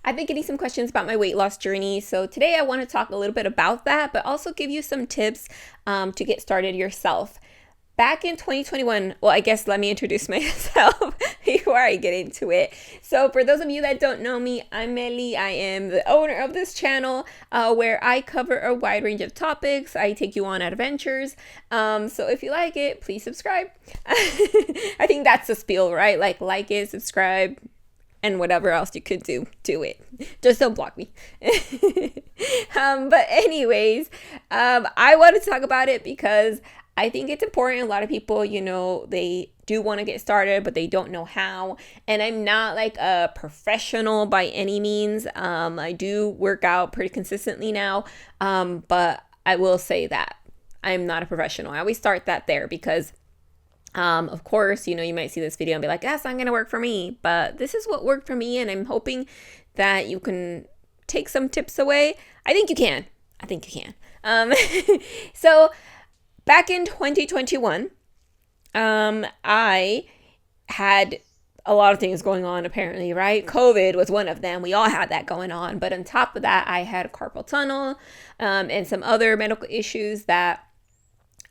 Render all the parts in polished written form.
I've been getting some questions about my weight loss journey. So today I want to talk a little bit about that, but also give you some tips to get started yourself. Back in 2021, well, I guess let me introduce myself before I get into it. So for those of you that don't know me, I'm Melly. I am the owner of this channel where I cover a wide range of topics. I take you on adventures. So if you like it, please subscribe. I think that's the spiel, right? Like it, subscribe, and whatever else you could do it. Just don't block me. But anyways, I want to talk about it because I think it's important. A lot of people, they do want to get started, but they don't know how. And I'm not like a professional by any means. I do work out pretty consistently now. But I will say that I'm not a professional. I always start that there because of course, you might see this video and be like, that's not going to work for me, but this is what worked for me. And I'm hoping that you can take some tips away. I think you can. So back in 2021, I had a lot of things going on apparently, right? COVID was one of them. We all had that going on. But on top of that, I had carpal tunnel and some other medical issues that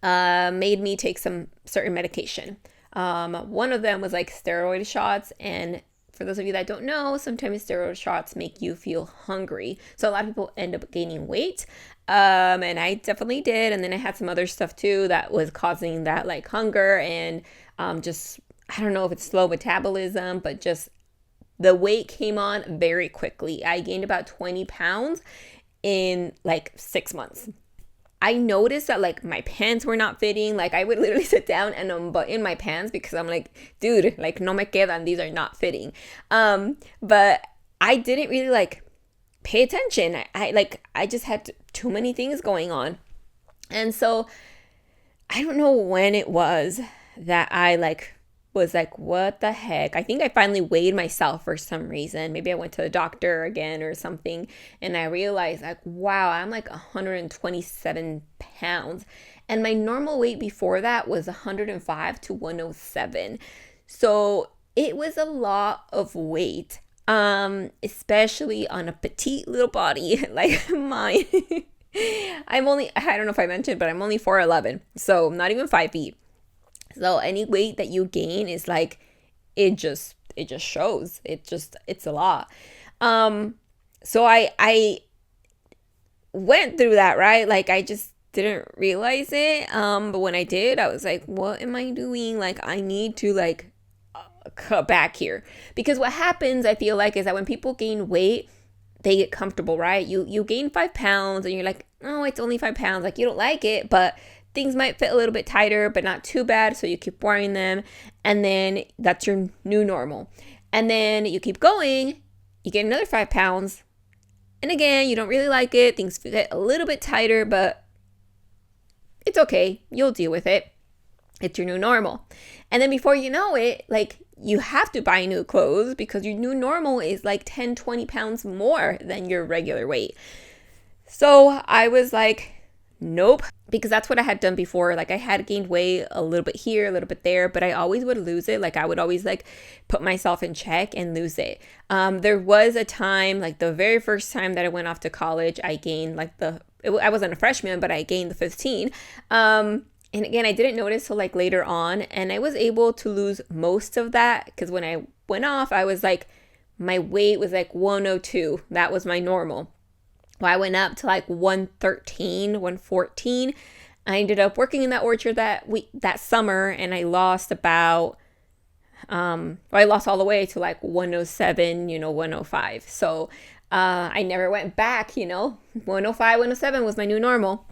made me take some certain medication. One of them was like steroid shots. And for those of you that don't know, sometimes steroid shots make you feel hungry. So a lot of people end up gaining weight. And I definitely did. And then I had some other stuff too that was causing that like hunger and just, I don't know if it's slow metabolism, but just the weight came on very quickly. I gained about 20 pounds in like 6 months. I noticed that like my pants were not fitting. Like I would literally sit down and unbutton my pants because I'm like, dude, like no me quedan, these are not fitting. But I didn't really like pay attention. I just had too many things going on. And so I don't know when it was that I was like, what the heck? I think I finally weighed myself for some reason. Maybe I went to the doctor again or something. And I realized like, wow, I'm like 127 pounds. And my normal weight before that was 105 to 107. So it was a lot of weight, especially on a petite little body like mine. I don't know if I mentioned, but I'm only 4'11", so not even 5 feet. So any weight that you gain is like, it just shows. It's a lot. So I went through that, right? Like I just didn't realize it. But when I did, I was like, what am I doing? Like I need to like cut back here. Because what happens, I feel like, is that when people gain weight, they get comfortable, right? You gain 5 pounds and you're like, oh, it's only 5 pounds. Like you don't like it, but things might fit a little bit tighter, but not too bad. So you keep wearing them. And then that's your new normal. And then you keep going, you get another 5 pounds. And again, you don't really like it. Things fit a little bit tighter, but it's okay. You'll deal with it. It's your new normal. And then before you know it, like you have to buy new clothes because your new normal is like 10, 20 pounds more than your regular weight. So I was like, nope, because that's what I had done before. Like I had gained weight a little bit here, a little bit there, but I always would lose it. Like I would always like put myself in check and lose it. There was a time, like the very first time that I went off to college, I gained I wasn't a freshman, but I gained the 15. And again, I didn't notice till like later on, and I was able to lose most of that because when I went off, I was like, my weight was like 102. That was my normal. Well, I went up to like 113, 114. I ended up working in that orchard that summer, and I lost about, I lost all the way to like 107, 105. So I never went back, 105, 107 was my new normal.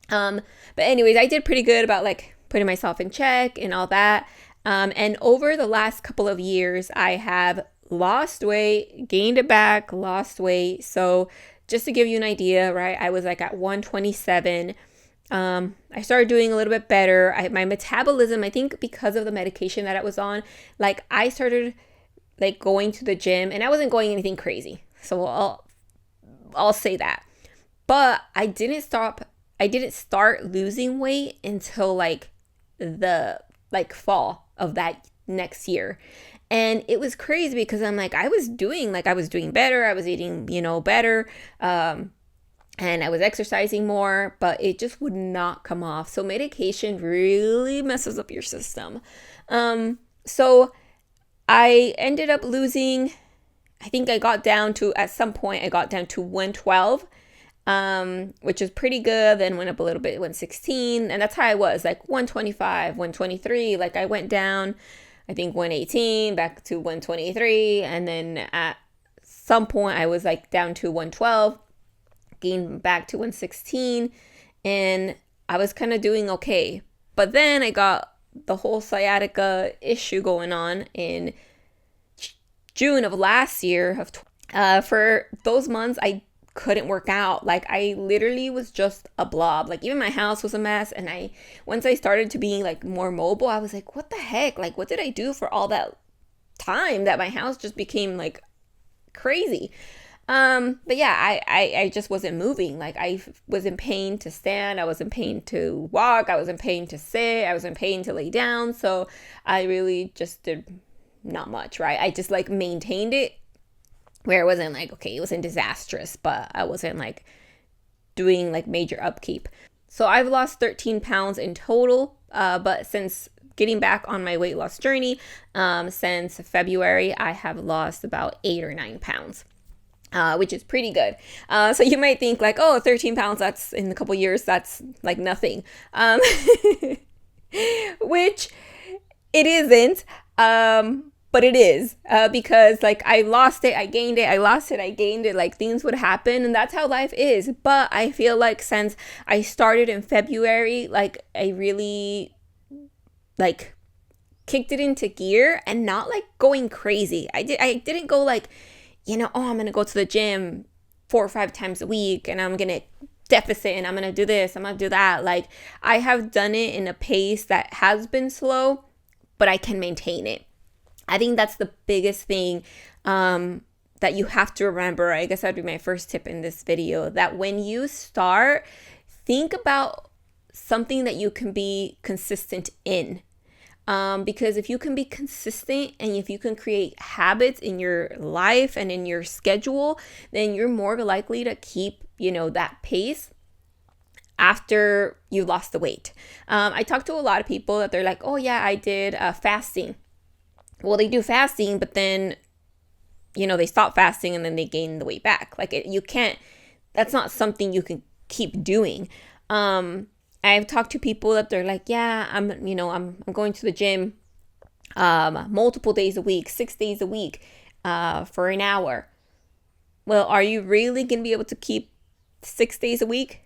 But anyways, I did pretty good about like putting myself in check and all that. And over the last couple of years, I have lost weight, gained it back, lost weight. So just to give you an idea, right, I was like at 127. I started doing a little bit better. My metabolism, I think because of the medication that I was on, like I started like going to the gym, and I wasn't going anything crazy. So I'll say that. But I didn't start losing weight until like the fall of that next year. And it was crazy because I'm like, I was doing better. I was eating, better. And I was exercising more, but it just would not come off. So medication really messes up your system. So I ended up losing, I think at some point I got down to 112, which is pretty good. Then went up a little bit, 116. And that's how I was, like 125, 123. Like I went down, I think 118, back to 123. And then at some point I was like down to 112, gained back to 116. And I was kind of doing okay. But then I got the whole sciatica issue going on in June of last year. For those months, I couldn't work out. Like I literally was just a blob. Like even my house was a mess. And once I started to be like more mobile, I was like, what the heck? Like what did I do for all that time that my house just became like crazy? But yeah, I just wasn't moving. Like I was in pain to stand. I was in pain to walk. I was in pain to sit. I was in pain to lay down. So I really just did not much, right? I just like maintained it where it wasn't like, okay, it wasn't disastrous, but I wasn't like doing like major upkeep. So I've lost 13 pounds in total. But since getting back on my weight loss journey, since February, I have lost about 8 or 9 pounds. Which is pretty good. So you might think like, oh, 13 pounds, that's in a couple years, that's like nothing. Which it isn't. But it is, because like I lost it, I gained it, I lost it, I gained it, like things would happen, and that's how life is. But I feel like since I started in February, like I really like kicked it into gear and not like going crazy. I didn't go like, oh, I'm going to go to the gym 4 or 5 times a week and I'm going to deficit and I'm going to do this, I'm going to do that. Like I have done it in a pace that has been slow, but I can maintain it. I think that's the biggest thing that you have to remember. I guess that'd be my first tip in this video, that when you start, think about something that you can be consistent in. Because if you can be consistent and if you can create habits in your life and in your schedule, then you're more likely to keep, that pace after you lost the weight. I talk to a lot of people that they're like, oh yeah, I did fasting. Well, they do fasting, but then, they stop fasting and then they gain the weight back. Like you can't, that's not something you can keep doing. I've talked to people that they're like, yeah, I'm going to the gym multiple days a week, 6 days a week for an hour. Well, are you really going to be able to keep 6 days a week?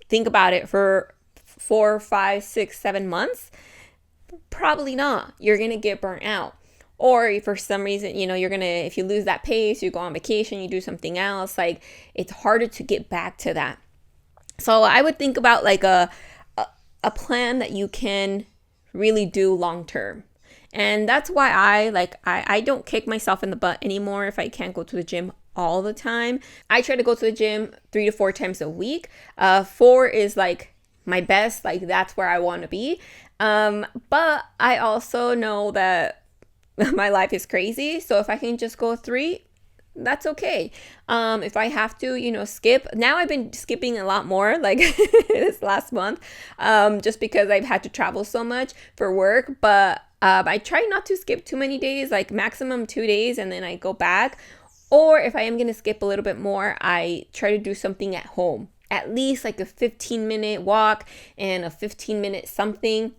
Think about it, for 4, 5, 6, 7 months. Probably not. You're going to get burnt out. Or if for some reason, if you lose that pace, you go on vacation, you do something else, like it's harder to get back to that. So I would think about like a plan that you can really do long term. And that's why I don't kick myself in the butt anymore if I can't go to the gym all the time. I try to go to the gym 3 to 4 times a week. 4 is like my best, like that's where I want to be. But I also know that my life is crazy. So if I can just go 3, that's okay. If I have to, skip. Now I've been skipping a lot more, like this last month, just because I've had to travel so much for work. But I try not to skip too many days, like maximum 2 days, and then I go back. Or if I am going to skip a little bit more, I try to do something at home. At least like a 15-minute walk and a 15-minute something.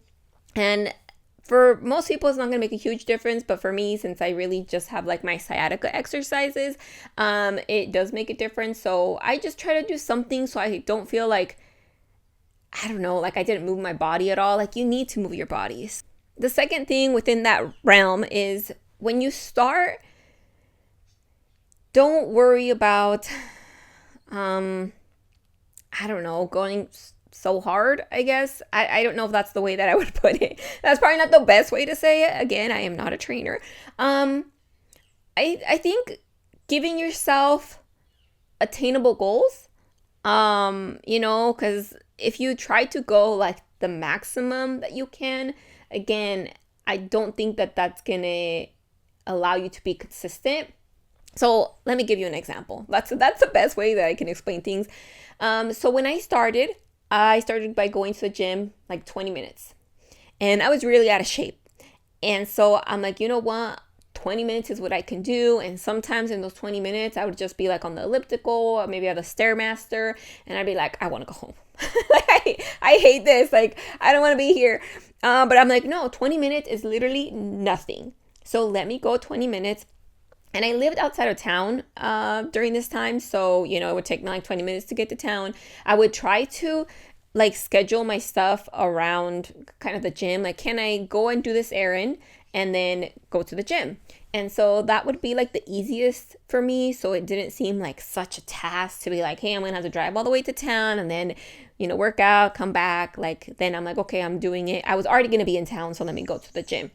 And for most people, it's not going to make a huge difference. But for me, since I really just have like my sciatica exercises, it does make a difference. So I just try to do something so I don't feel like, I don't know, like I didn't move my body at all. Like you need to move your bodies. The second thing within that realm is when you start, don't worry about, I don't know, going so hard, I guess. I don't know if that's the way that I would put it. That's probably not the best way to say it. Again, I am not a trainer. I think giving yourself attainable goals, because if you try to go like the maximum that you can, again, I don't think that that's gonna allow you to be consistent. So let me give you an example. That's the best way that I can explain things. So when I started by going to the gym like 20 minutes, and I was really out of shape. And so I'm like, you know what? 20 minutes is what I can do. And sometimes in those 20 minutes, I would just be like on the elliptical or maybe on the Stairmaster. And I'd be like, I want to go home. I hate this. Like, I don't want to be here. But I'm like, no, 20 minutes is literally nothing. So let me go 20 minutes. And I lived outside of town during this time. So, you know, it would take me like 20 minutes to get to town. I would try to like schedule my stuff around kind of the gym. Like, can I go and do this errand and then go to the gym? And so that would be like the easiest for me. So it didn't seem like such a task to be like, hey, I'm going to have to drive all the way to town and then, you know, work out, come back. Like, then I'm like, okay, I'm doing it. I was already going to be in town. So let me go to the gym.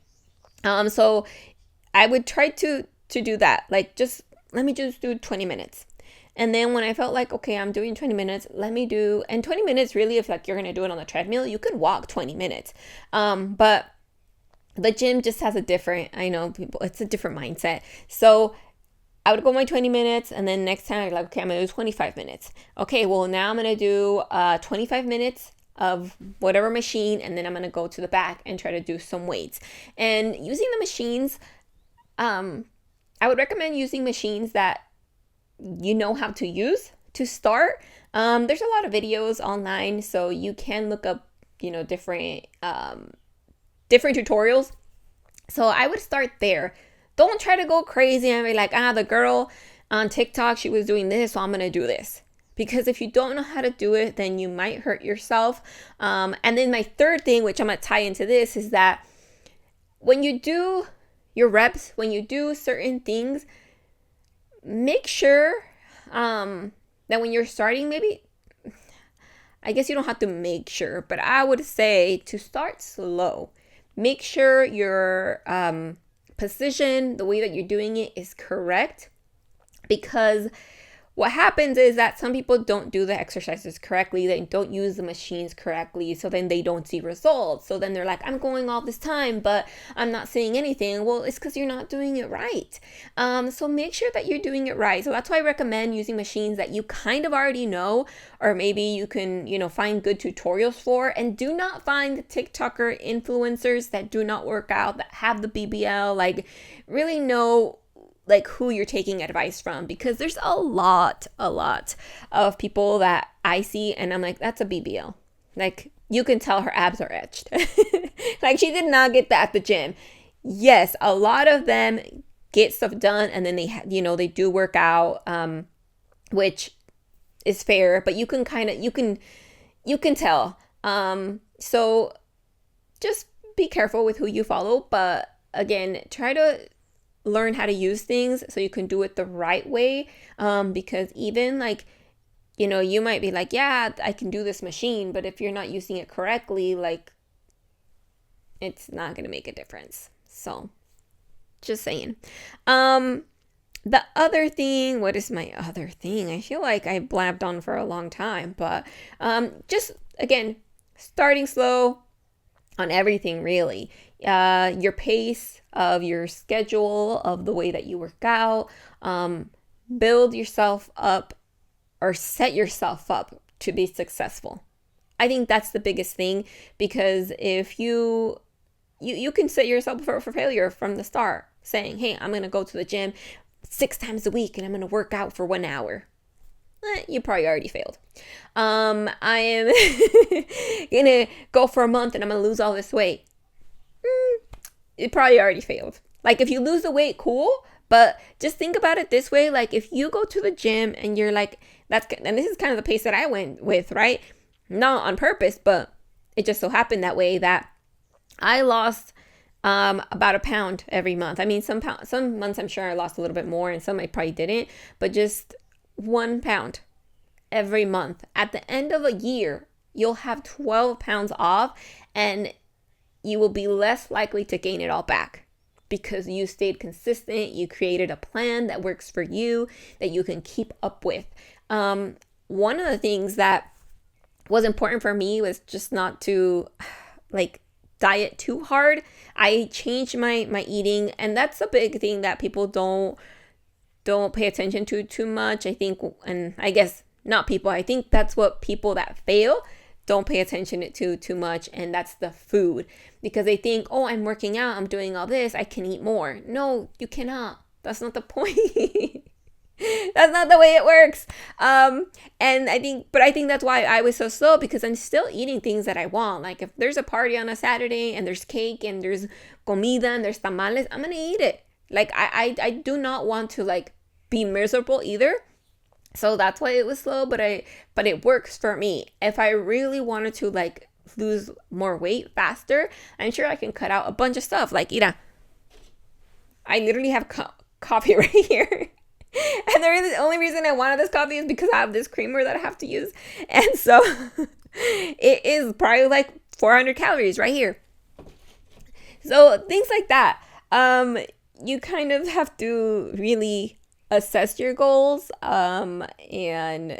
So I would try to do that. Like, let me just do 20 minutes. And then when I felt like, okay, I'm doing 20 minutes, and 20 minutes really, if like you're going to do it on the treadmill, you could walk 20 minutes. But the gym just has it's a different mindset. So I would go my 20 minutes and then next time I'd like, okay, I'm going to do 25 minutes. Okay, well now I'm going to do 25 minutes of whatever machine. And then I'm going to go to the back and try to do some weights. And using the machines, I would recommend using machines that you know how to use to start. There's a lot of videos online, so you can look up, you know, different tutorials. So I would start there. Don't try to go crazy and be like, the girl on TikTok, she was doing this, so I'm gonna do this. Because if you don't know how to do it, then you might hurt yourself. And then my third thing, which I'm gonna tie into this, is that when you do your reps, when you do certain things, make sure that when you're starting, maybe, I guess you don't have to make sure, but I would say to start slow. Make sure your position, the way that you're doing it is correct, because what happens is that some people don't do the exercises correctly. They don't use the machines correctly. So then they don't see results. So then they're like, I'm going all this time, but I'm not seeing anything. Well, it's because you're not doing it right. So make sure that you're doing it right. So that's why I recommend using machines that you kind of already know, or maybe you can, you know, find good tutorials for. And do not find the TikToker influencers that do not work out, that have the BBL. Like, really know like who you're taking advice from, because there's a lot of people that I see and I'm like, that's a BBL. Like, you can tell her abs are etched. Like, she did not get that at the gym. Yes, a lot of them get stuff done and then they do work out, which is fair, but you can tell. So just be careful with who you follow, but again, try to learn how to use things so you can do it the right way, because even like, you know, you might be like, yeah, I can do this machine, but if you're not using it correctly, like, it's not gonna make a difference. So just saying. The other thing, what is my other thing? I feel like I blabbed on for a long time, but just again, starting slow on everything, really. Your pace of your schedule, of the way that you work out, build yourself up or set yourself up to be successful. I think that's the biggest thing, because if you can set yourself up for failure from the start, saying, hey, I'm going to go to the gym 6 times a week and I'm going to work out for 1 hour. You probably already failed. I am going to go for a month and I'm going to lose all this weight. It probably already failed. Like, if you lose the weight, cool. But just think about it this way. Like, if you go to the gym and you're like, and this is kind of the pace that I went with, right? Not on purpose, but it just so happened that way that I lost about a pound every month. I mean, some months I'm sure I lost a little bit more and some I probably didn't, but just 1 pound every month. At the end of a year, you'll have 12 pounds off and you will be less likely to gain it all back because you stayed consistent. You created a plan that works for you, that you can keep up with. One of the things that was important for me was just not to like diet too hard. I changed my eating, and that's a big thing that people don't pay attention to too much, I think. And I guess not people, I think that's what people that fail don't pay attention to too much, and that's the food. Because they think, oh, I'm working out, I'm doing all this, I can eat more. No, you cannot. That's not the point. That's not the way it works. And I think that's why I was so slow, because I'm still eating things that I want. Like if there's a party on a Saturday and there's cake and there's comida and there's tamales, I'm gonna eat it. Like I do not want to like be miserable either. So that's why it was slow, but it works for me. If I really wanted to like lose more weight faster, I'm sure I can cut out a bunch of stuff. Like, I literally have coffee right here. And the only reason I wanted this coffee is because I have this creamer that I have to use. And so it is probably like 400 calories right here. So things like that. You kind of have to really assess your goals, and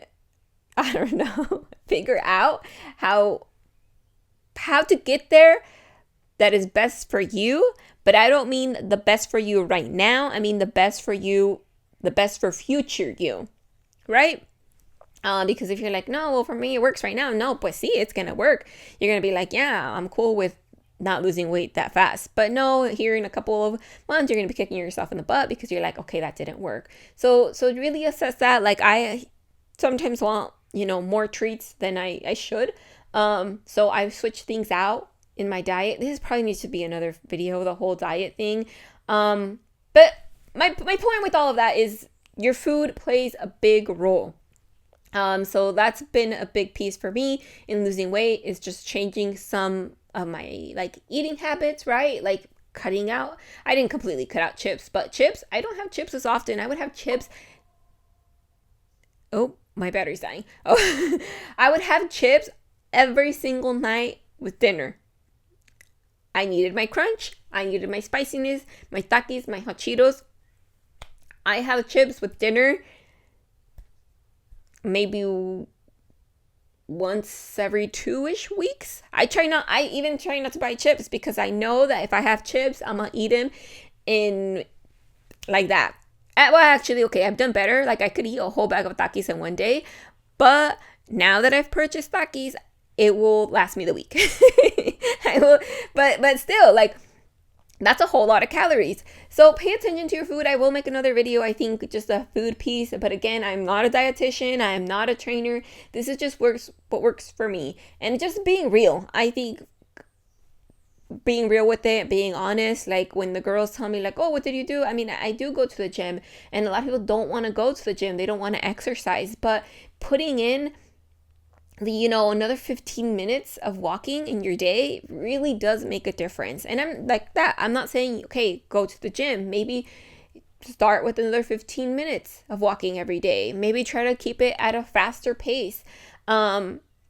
I don't know, figure out how to get there that is best for you. But I don't mean the best for you right now. I mean the best for you, the best for future you, right? Because if you're like, no, well, for me it works right now. No, pues sí, it's gonna work. You're gonna be like, yeah, I'm cool with not losing weight that fast. But no, here in a couple of months, you're gonna be kicking yourself in the butt because you're like, okay, that didn't work. So really assess that. Like I sometimes want, more treats than I should. So I've switched things out in my diet. This probably needs to be another video, the whole diet thing. But my point with all of that is your food plays a big role. So that's been a big piece for me in losing weight, is just changing some of my like eating habits, right? Like cutting out. I didn't completely cut out chips, but chips, I don't have chips as often. I would have chips. Oh, my battery's dying. Oh, I would have chips every single night with dinner. I needed my crunch. I needed my spiciness, my Takis, my hot Cheetos. I have chips with dinner maybe once every 2-ish weeks. I even try not to buy chips, because I know that if I have chips, I'm gonna eat them in like that. Well, actually, okay, I've done better. Like I could eat a whole bag of Takis in one day, but now that I've purchased Takis, it will last me the week. I will, but still, like, that's a whole lot of calories. So pay attention to your food. I will make another video, I think, just a food piece. But again, I'm not a dietitian. I am not a trainer. This is just what works for me. And just being real. I think being real with it, being honest. Like when the girls tell me like, oh, what did you do? I mean, I do go to the gym. And a lot of people don't want to go to the gym. They don't want to exercise. But putting in another 15 minutes of walking in your day really does make a difference. And I'm like that. I'm not saying, okay, go to the gym. Maybe start with another 15 minutes of walking every day. Maybe try to keep it at a faster pace.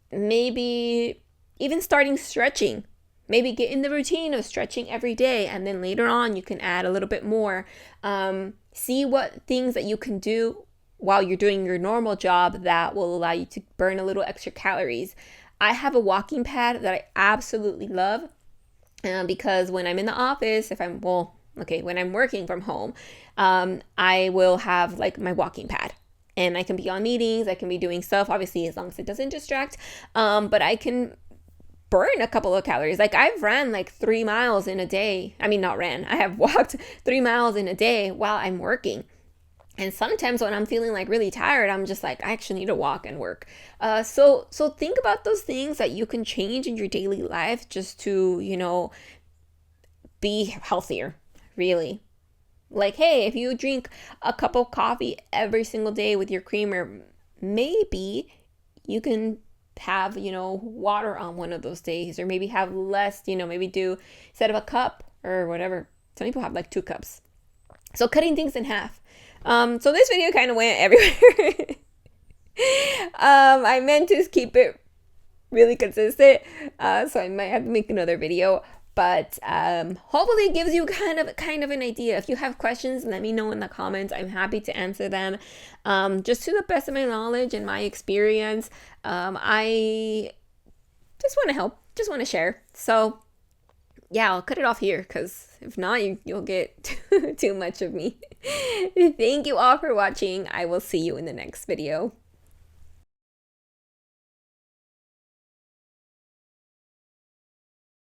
Maybe even starting stretching. Maybe get in the routine of stretching every day. And then later on, you can add a little bit more. See what things that you can do while you're doing your normal job that will allow you to burn a little extra calories. I have a walking pad that I absolutely love, because when I'm in the office, when I'm working from home, I will have like my walking pad, and I can be on meetings, I can be doing stuff, obviously as long as it doesn't distract, but I can burn a couple of calories. Like I've ran like 3 miles in a day. I have walked 3 miles in a day while I'm working. And sometimes when I'm feeling like really tired, I'm just like, I actually need to walk and work. So think about those things that you can change in your daily life just to, be healthier, really. Like, hey, if you drink a cup of coffee every single day with your creamer, maybe you can have, water on one of those days, or maybe have less, maybe do instead of a cup or whatever. Some people have like 2 cups. So cutting things in half. So this video kind of went everywhere. I meant to keep it really consistent, so I might have to make another video, but hopefully it gives you kind of an idea. If you have questions, let me know in the comments. I'm happy to answer them, just to the best of my knowledge and my experience. I just want to help, just want to share. So yeah, I'll cut it off here because if not, you'll get too much of me. Thank you all for watching. I will see you in the next video.